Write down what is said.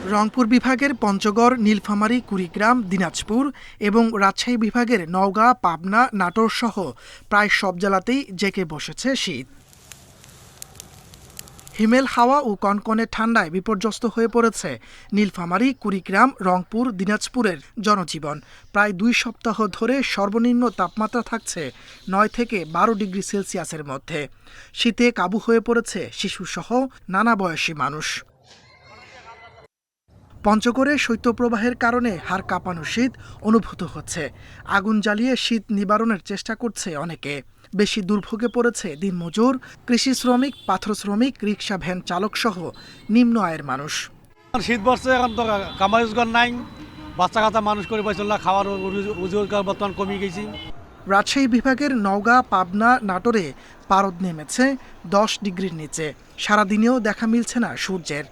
রংপুর বিভাগের পঞ্চগড়, নীলফামারী, কুড়িগ্রাম, দিনাজপুর এবং রাজশাহী বিভাগের নওগাঁ, পাবনা, নাটোর সহ প্রায় সব জেলাতেই জেঁকে বসেছে শীত। হিমেল হাওয়া ও কনকনে ঠান্ডায় বিপর্যস্ত হয়ে পড়েছে নীলফামারী, কুড়িগ্রাম, রংপুর, দিনাজপুরের জনজীবন। প্রায় 2 সপ্তাহ ধরে সর্বনিম্ন তাপমাত্রা থাকছে 9 থেকে 12 ডিগ্রি সেলসিয়াসের মধ্যে। শীতে কাবু হয়ে পড়েছে শিশুসহ নানা বয়সী মানুষ। পঞ্চগড়ে শৈত্যপ্রবাহের কারণে হাড় কাঁপানো শীত অনুভূত হচ্ছে। আগুন জ্বালিয়ে শীত নিবারণের চেষ্টা করছে অনেকে। বেশি দুর্ভোগে পড়েছে দিনমজুর, কৃষি শ্রমিক, পাথর শ্রমিক, রিক্সা ভ্যান চালক সহ নিম্ন আয়ের মানুষ। শীত বর্ষে এখন তো কামাই রোজগার নাই, বাচ্চা কাচ্চা মানুষ করে পাইছিল না, খাওয়ার রোজগার বর্তমান কমে গেছি। রাজশাহী বিভাগের নওগাঁ, পাবনা, নাটোরে পারদ নেমেছে 10 ডিগ্রির নিচে। সারাদিনেও দেখা মিলছে না সূর্যের।